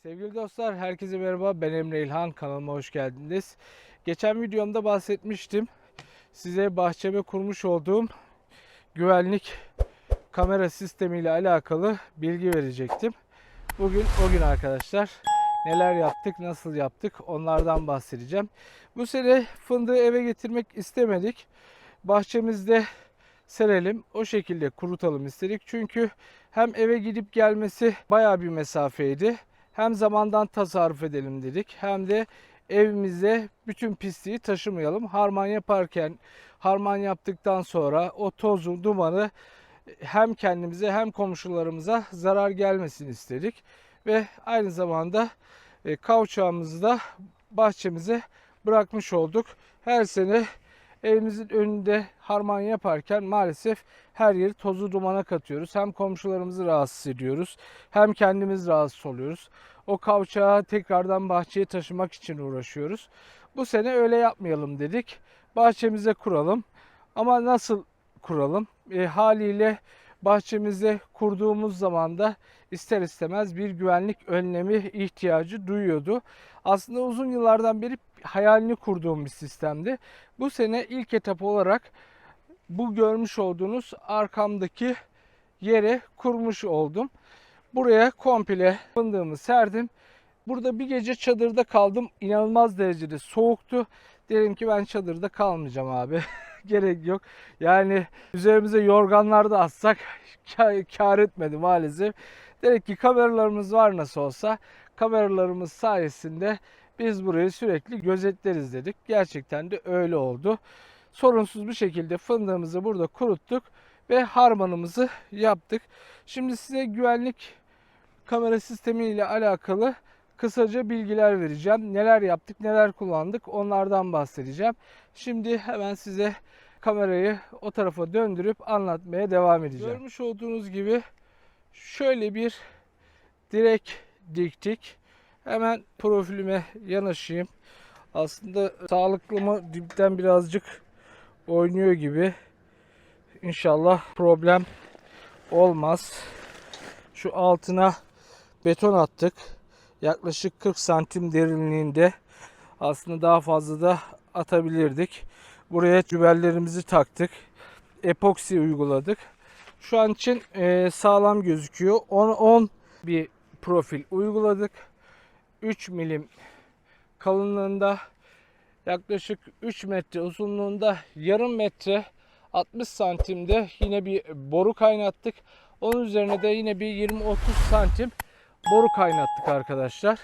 Sevgili dostlar, herkese merhaba. Ben Emre İlhan. Kanalıma hoş geldiniz. Geçen videomda bahsetmiştim. Size bahçeme kurmuş olduğum güvenlik kamera sistemi ile alakalı bilgi verecektim. Bugün o gün arkadaşlar. Neler yaptık, nasıl yaptık onlardan bahsedeceğim. Bu sene fındığı eve getirmek istemedik. Bahçemizde serelim, o şekilde kurutalım istedik. Çünkü hem eve gidip gelmesi bayağı bir mesafeydi. Hem zamandan tasarruf edelim dedik. Hem de evimize bütün pisliği taşımayalım. Harman yaparken, harman yaptıktan sonra o tozu, dumanı hem kendimize hem komşularımıza zarar gelmesin istedik. Ve aynı zamanda kavçağımızı da bahçemize bırakmış olduk. Her sene evimizin önünde harman yaparken maalesef her yeri tozu dumana katıyoruz. Hem komşularımızı rahatsız ediyoruz, hem kendimiz rahatsız oluyoruz. O kavçağı tekrardan bahçeye taşımak için uğraşıyoruz. Bu sene öyle yapmayalım dedik. Bahçemize kuralım. Ama nasıl kuralım? Haliyle bahçemize kurduğumuz zaman da ister istemez bir güvenlik önlemi ihtiyacı duyuyordu. Aslında uzun yıllardan beri hayalini kurduğum bir sistemdi. Bu sene ilk etap olarak bu görmüş olduğunuz arkamdaki yere kurmuş oldum. Buraya komple fındığımı serdim. Burada bir gece çadırda kaldım. İnanılmaz derecede soğuktu. Dedim ki ben çadırda kalmayacağım abi. Gerek yok. Yani üzerimize yorganlar da atsak kar etmedi maalesef. Dedik ki kameralarımız var nasıl olsa. Kameralarımız sayesinde biz burayı sürekli gözetleriz dedik. Gerçekten de öyle oldu. Sorunsuz bir şekilde fındığımızı burada kuruttuk ve harmanımızı yaptık. Şimdi size güvenlik kamera sistemi ile alakalı kısaca bilgiler vereceğim. Neler yaptık, neler kullandık onlardan bahsedeceğim. Şimdi hemen size kamerayı o tarafa döndürüp anlatmaya devam edeceğim. Görmüş olduğunuz gibi şöyle bir direk diktik. Hemen profilime yanaşayım. Aslında sağlıklı mı dipten birazcık oynuyor gibi. İnşallah problem olmaz. Şu altına beton attık. Yaklaşık 40 santim derinliğinde. Aslında daha fazla da atabilirdik. Buraya cübellerimizi taktık. Epoksi uyguladık. Şu an için sağlam gözüküyor. 10 bir profil uyguladık. 3 milim kalınlığında, yaklaşık 3 metre uzunluğunda, yarım metre 60 santimde yine bir boru kaynattık. Onun üzerine de yine bir 20-30 santim boru kaynattık arkadaşlar.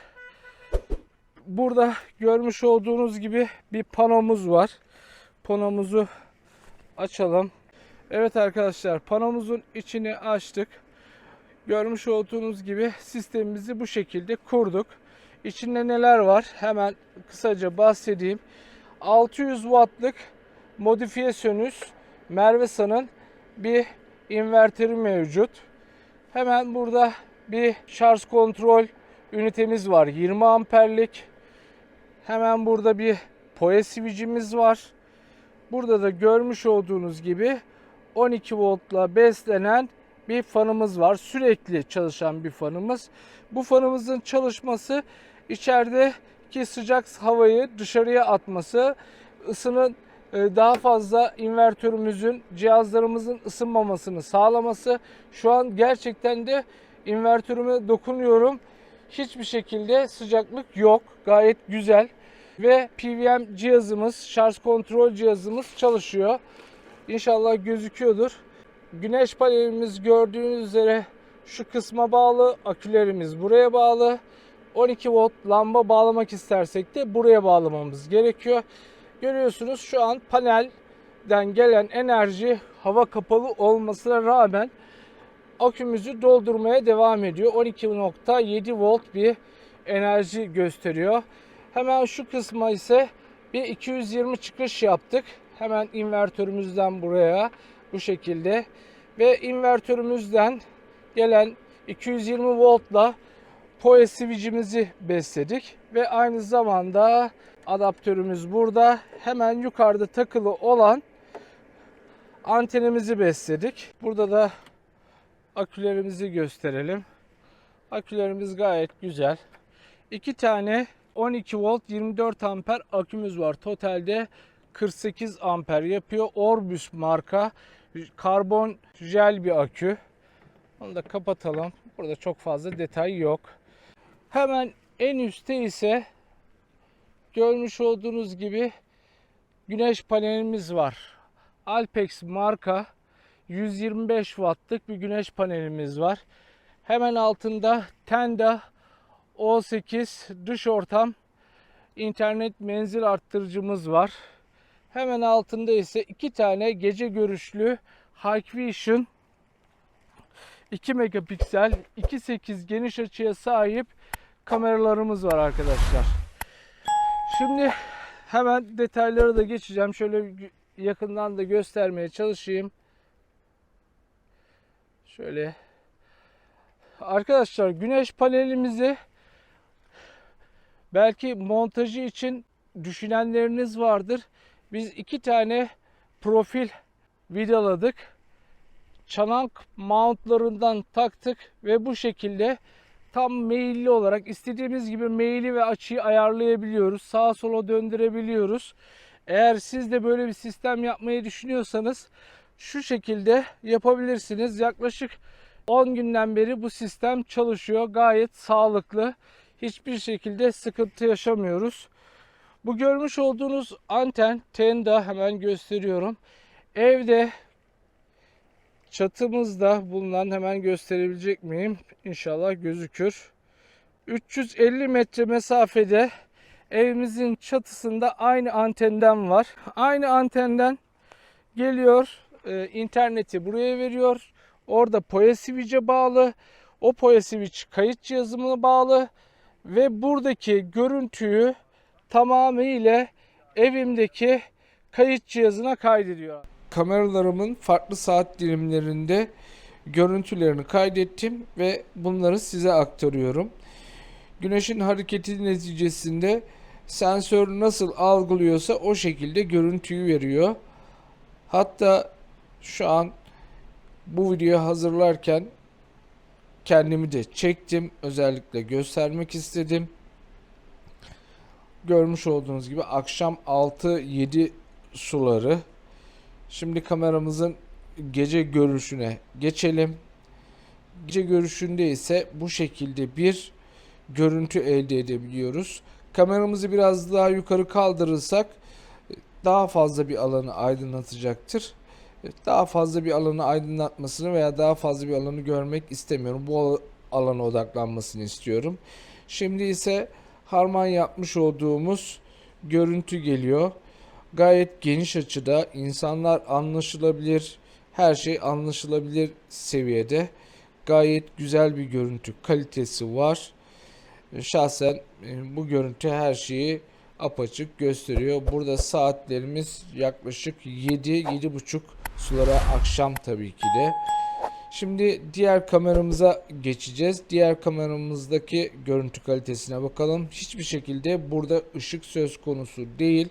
Burada görmüş olduğunuz gibi bir panomuz var. Panomuzu açalım. Evet arkadaşlar, panomuzun içini açtık. Görmüş olduğunuz gibi sistemimizi bu şekilde kurduk. İçinde neler var? Hemen kısaca bahsedeyim. 600 wattlık modifiye sönüz Mervesa'nın bir invertörü mevcut. Hemen burada bir şarj kontrol ünitemiz var. 20 amperlik. Hemen burada bir PoE switch'imiz var. Burada da görmüş olduğunuz gibi 12 voltla beslenen bir fanımız var. Sürekli çalışan bir fanımız. Bu fanımızın çalışması içerideki sıcak havayı dışarıya atması, ısının daha fazla invertörümüzün, cihazlarımızın ısınmamasını sağlaması. Şu an gerçekten de invertörüme dokunuyorum. Hiçbir şekilde sıcaklık yok. Gayet güzel. Ve PWM cihazımız, şarj kontrol cihazımız çalışıyor. İnşallah gözüküyordur. Güneş panelimiz gördüğünüz üzere şu kısma bağlı. Akülerimiz buraya bağlı. 12 volt lamba bağlamak istersek de buraya bağlamamız gerekiyor. Görüyorsunuz şu an panelden gelen enerji hava kapalı olmasına rağmen akümüzü doldurmaya devam ediyor. 12.7 volt bir enerji gösteriyor. Hemen şu kısma ise bir 220 çıkış yaptık. Hemen invertörümüzden buraya bu şekilde ve invertörümüzden gelen 220 voltla PoE switch'imizi besledik ve aynı zamanda adaptörümüz burada. Hemen yukarıda takılı olan antenimizi besledik. Burada da akülerimizi gösterelim. Akülerimiz gayet güzel. 2 tane 12 volt 24 amper akümüz var. Totalde 48 amper yapıyor. Orbus marka karbon jel bir akü. Onu da kapatalım. Burada çok fazla detay yok. Hemen en üstte ise görmüş olduğunuz gibi güneş panelimiz var. Alpex marka 125 wattlık bir güneş panelimiz var. Hemen altında Tenda O8 dış ortam internet menzil arttırıcımız var. Hemen altında ise 2 tane gece görüşlü Hikvision 2 megapiksel 2.8 geniş açıya sahip kameralarımız var arkadaşlar. Şimdi hemen detaylara da geçeceğim. Şöyle yakından da göstermeye çalışayım. Şöyle. Arkadaşlar güneş panelimizi belki montajı için düşünenleriniz vardır. Biz 2 tane profil vidaladık. Çanak mountlarından taktık ve bu şekilde tam meyilli olarak istediğimiz gibi meyili ve açıyı ayarlayabiliyoruz. Sağa sola döndürebiliyoruz. Eğer siz de böyle bir sistem yapmayı düşünüyorsanız şu şekilde yapabilirsiniz. Yaklaşık 10 günden beri bu sistem çalışıyor. Gayet sağlıklı. Hiçbir şekilde sıkıntı yaşamıyoruz. Bu görmüş olduğunuz anten Tenda, hemen gösteriyorum. Evde çatımızda bulunan, hemen gösterebilecek miyim? İnşallah gözükür. 350 metre mesafede evimizin çatısında aynı antenden var. Aynı antenden geliyor, interneti buraya veriyor. Orada POE switch'e bağlı. O POE switch kayıt cihazına bağlı ve buradaki görüntüyü tamamıyla evimdeki kayıt cihazına kaydediyor. Kameralarımın farklı saat dilimlerinde görüntülerini kaydettim ve bunları size aktarıyorum. Güneşin hareketi neticesinde sensör nasıl algılıyorsa o şekilde görüntüyü veriyor. Hatta şu an bu videoyu hazırlarken kendimi de çektim. Özellikle göstermek istedim. Görmüş olduğunuz gibi akşam 6-7 suları. Şimdi kameramızın gece görüşüne geçelim. Gece görüşünde ise bu şekilde bir görüntü elde edebiliyoruz. Kameramızı biraz daha yukarı kaldırırsak daha fazla bir alanı aydınlatacaktır. Daha fazla bir alanı aydınlatmasını veya daha fazla bir alanı görmek istemiyorum. Bu alana odaklanmasını istiyorum. Şimdi ise harman yapmış olduğumuz görüntü geliyor. Gayet geniş açıda, insanlar anlaşılabilir, her şey anlaşılabilir seviyede. Gayet güzel bir görüntü kalitesi var. Şahsen bu görüntü her şeyi apaçık gösteriyor. Burada saatlerimiz yaklaşık 7-7.30 sulara, akşam tabii ki de. Şimdi diğer kameramıza geçeceğiz. Diğer kameramızdaki görüntü kalitesine bakalım. Hiçbir şekilde burada ışık söz konusu değil.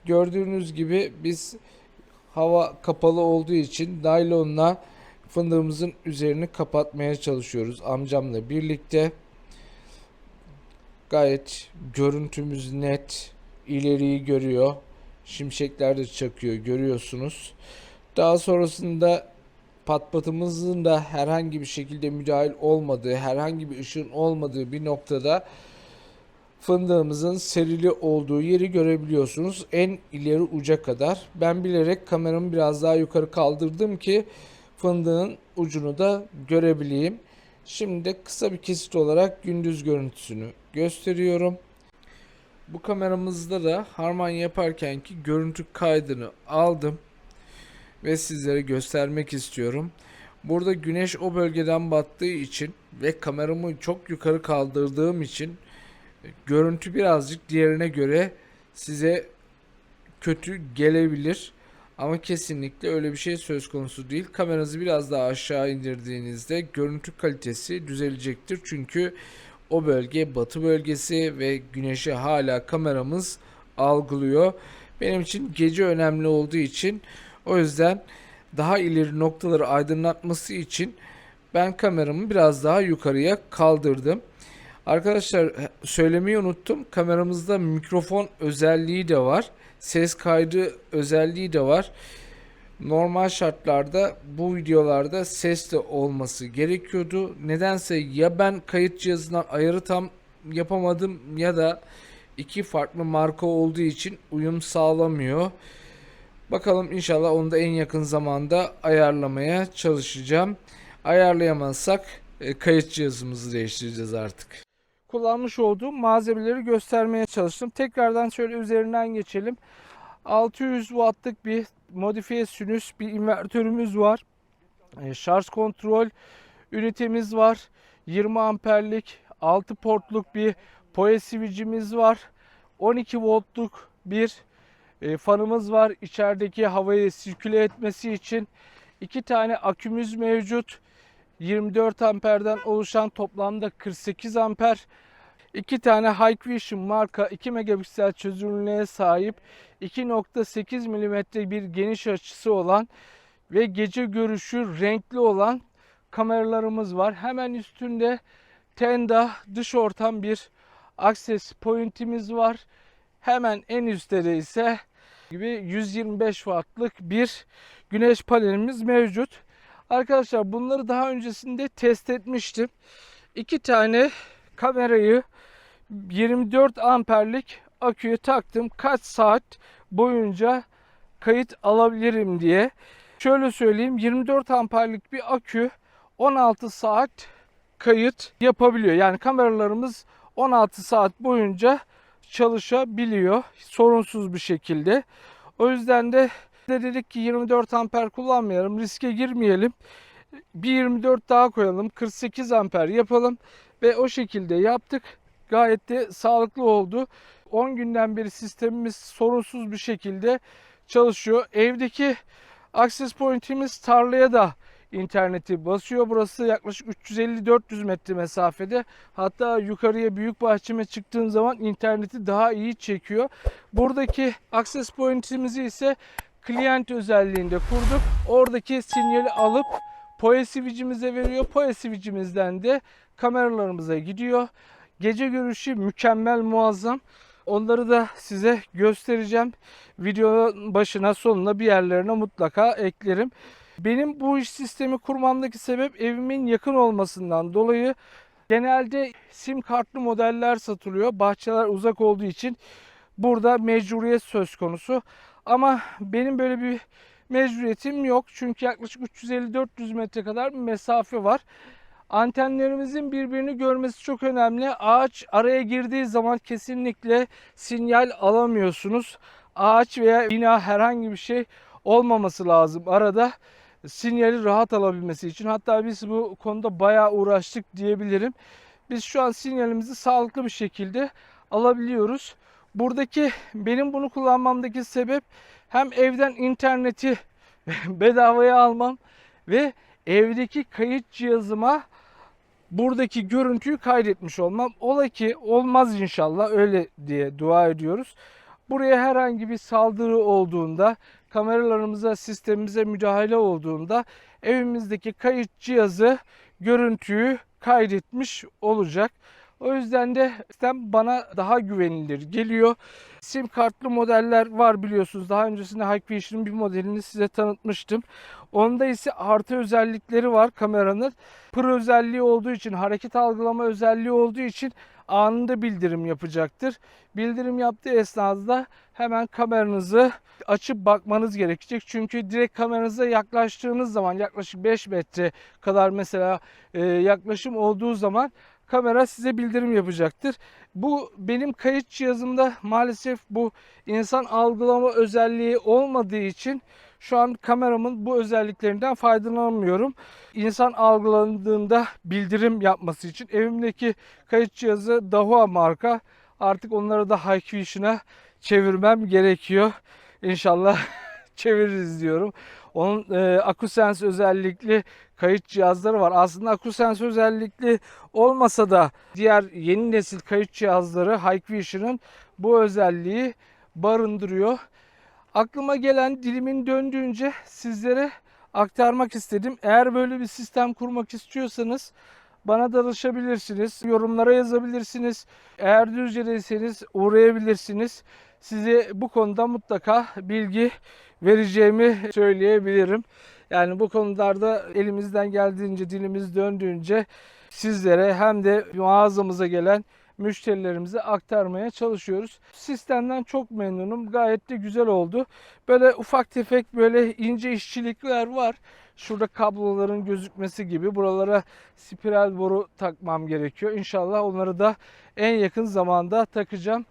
Gördüğünüz gibi biz hava kapalı olduğu için naylonla fındığımızın üzerini kapatmaya çalışıyoruz amcamla birlikte. Gayet görüntümüz net, ileriyi görüyor. Şimşekler de çakıyor, görüyorsunuz. Daha sonrasında patpatımızın da herhangi bir şekilde müdahil olmadığı, herhangi bir ışığın olmadığı bir noktada fındığımızın serili olduğu yeri görebiliyorsunuz. En ileri uca kadar. Ben bilerek kameramı biraz daha yukarı kaldırdım ki fındığın ucunu da görebileyim. Şimdi de kısa bir kesit olarak gündüz görüntüsünü gösteriyorum. Bu kameramızda da harman yaparkenki görüntü kaydını aldım ve sizlere göstermek istiyorum. Burada güneş o bölgeden battığı için ve kameramı çok yukarı kaldırdığım için görüntü birazcık diğerine göre size kötü gelebilir. Ama kesinlikle öyle bir şey söz konusu değil. Kameranızı biraz daha aşağı indirdiğinizde görüntü kalitesi düzelecektir. Çünkü o bölge batı bölgesi ve güneşi hala kameramız algılıyor. Benim için gece önemli olduğu için, o yüzden daha ileri noktaları aydınlatması için ben kameramı biraz daha yukarıya kaldırdım. Arkadaşlar söylemeyi unuttum. Kameramızda mikrofon özelliği de var. Ses kaydı özelliği de var. Normal şartlarda bu videolarda ses de olması gerekiyordu. Nedense ya ben kayıt cihazından ayarı tam yapamadım ya da iki farklı marka olduğu için uyum sağlamıyor. Bakalım, inşallah onu da en yakın zamanda ayarlamaya çalışacağım. Ayarlayamazsak kayıt cihazımızı değiştireceğiz artık. Kullanmış olduğum malzemeleri göstermeye çalıştım. Tekrardan şöyle üzerinden geçelim. 600 wattlık bir modifiye sinüs bir invertörümüz var. Şarj kontrol ünitemiz var. 20 amperlik 6 portluk bir PoE switch'imiz var. 12 voltluk bir fanımız var. İçerideki havayı sirküle etmesi için 2 tane akümüz mevcut. 24 amperden oluşan toplamda 48 amper. 2 tane Hikvision marka 2 megapiksel çözünürlüğe sahip 2.8 mm bir geniş açısı olan ve gece görüşü renkli olan kameralarımız var. Hemen üstünde Tenda dış ortam bir access point'imiz var. Hemen en üstte de ise gibi 125 wattlık bir güneş panelimiz mevcut. Arkadaşlar bunları daha öncesinde test etmiştim. 2 tane kamerayı 24 amperlik aküye taktım. Kaç saat boyunca kayıt alabilirim diye. Şöyle söyleyeyim, 24 amperlik bir akü 16 saat kayıt yapabiliyor. Yani kameralarımız 16 saat boyunca çalışabiliyor sorunsuz bir şekilde. O yüzden de dedik ki 24 amper kullanmayalım, riske girmeyelim. Bir 24 daha koyalım, 48 amper yapalım ve o şekilde yaptık. Gayet de sağlıklı oldu. 10 günden beri sistemimiz sorunsuz bir şekilde çalışıyor. Evdeki access point'imiz tarlaya da interneti basıyor. Burası yaklaşık 350-400 metre mesafede. Hatta yukarıya büyük bahçeme çıktığım zaman interneti daha iyi çekiyor. Buradaki access point'imizi ise client özelliğinde kurduk. Oradaki sinyali alıp PoE switch'imize veriyor. PoE switch'imizden de kameralarımıza gidiyor. Gece görüşü mükemmel, muazzam. Onları da size göstereceğim. Videonun başına sonuna bir yerlerine mutlaka eklerim. Benim bu iş sistemi kurmamdaki sebep evimin yakın olmasından dolayı. Genelde sim kartlı modeller satılıyor. Bahçeler uzak olduğu için burada mecburiyet söz konusu. Ama benim böyle bir mecburiyetim yok. Çünkü yaklaşık 350-400 metre kadar bir mesafe var. Antenlerimizin birbirini görmesi çok önemli. Ağaç araya girdiği zaman kesinlikle sinyal alamıyorsunuz. Ağaç veya bina, herhangi bir şey olmaması lazım arada, sinyali rahat alabilmesi için. Hatta biz bu konuda bayağı uğraştık diyebilirim. Biz şu an sinyalimizi sağlıklı bir şekilde alabiliyoruz. Buradaki benim bunu kullanmamdaki sebep hem evden interneti bedavaya almam ve evdeki kayıt cihazıma buradaki görüntüyü kaydetmiş olmam. Ola ki olmaz inşallah, öyle diye dua ediyoruz. Buraya herhangi bir saldırı olduğunda, kameralarımıza, sistemimize müdahale olduğunda evimizdeki kayıt cihazı görüntüyü kaydetmiş olacak. O yüzden de sistem bana daha güvenilir geliyor. Sim kartlı modeller var biliyorsunuz. Daha öncesinde Hikvision'un bir modelini size tanıtmıştım. Onda ise artı özellikleri var kameranın. Pro özelliği olduğu için, hareket algılama özelliği olduğu için anında bildirim yapacaktır. Bildirim yaptığı esnada hemen kameranızı açıp bakmanız gerekecek. Çünkü direkt kameranıza yaklaştığınız zaman, yaklaşık 5 metre kadar mesela yaklaşım olduğu zaman kamera size bildirim yapacaktır. Bu benim kayıt cihazımda maalesef bu insan algılama özelliği olmadığı için şu an kameramın bu özelliklerinden faydalanamıyorum. İnsan algılandığında bildirim yapması için evimdeki kayıt cihazı Dahua marka. Artık onları da Hikvision'a çevirmem gerekiyor. İnşallah çeviririz diyorum. Onun AcuSense özellikli kayıt cihazları var. Aslında AcuSense özellikli olmasa da diğer yeni nesil kayıt cihazları Hikvision'ın bu özelliği barındırıyor. Aklıma gelen, dilimin döndüğünce sizlere aktarmak istedim. Eğer böyle bir sistem kurmak istiyorsanız bana danışabilirsiniz. Yorumlara yazabilirsiniz. Eğer Düzce'deyseniz uğrayabilirsiniz. Size bu konuda mutlaka bilgi vereceğimi söyleyebilirim. Yani bu konularda elimizden geldiğince, dilimiz döndüğünce sizlere hem de mağazamıza gelen müşterilerimize aktarmaya çalışıyoruz. Sistemden çok memnunum. Gayet de güzel oldu. Böyle ufak tefek böyle ince işçilikler var. Şurada kabloların gözükmesi gibi. Buralara spiral boru takmam gerekiyor. İnşallah onları da en yakın zamanda takacağım.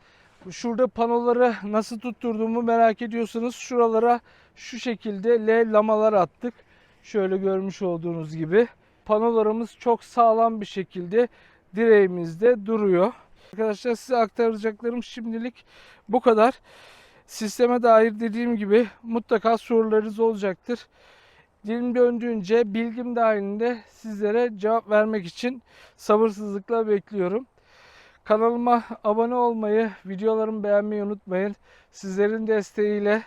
Şurada panoları nasıl tutturduğumu merak ediyorsanız şuralara şu şekilde L lamalar attık. Şöyle görmüş olduğunuz gibi. Panolarımız çok sağlam bir şekilde direğimizde duruyor. Arkadaşlar size aktaracaklarım şimdilik bu kadar. Sisteme dair dediğim gibi mutlaka sorularınız olacaktır. Dilim döndüğünce bilgim dahilinde sizlere cevap vermek için sabırsızlıkla bekliyorum. Kanalıma abone olmayı, videolarımı beğenmeyi unutmayın. Sizlerin desteğiyle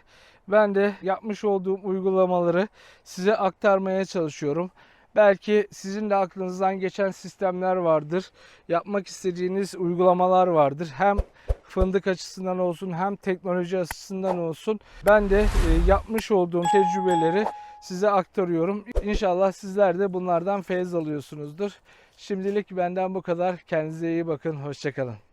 ben de yapmış olduğum uygulamaları size aktarmaya çalışıyorum. Belki sizin de aklınızdan geçen sistemler vardır. Yapmak istediğiniz uygulamalar vardır. Hem fındık açısından olsun hem teknoloji açısından olsun. Ben de yapmış olduğum tecrübeleri size aktarıyorum. İnşallah sizler de bunlardan feyz alıyorsunuzdur. Şimdilik benden bu kadar. Kendinize iyi bakın. Hoşça kalın.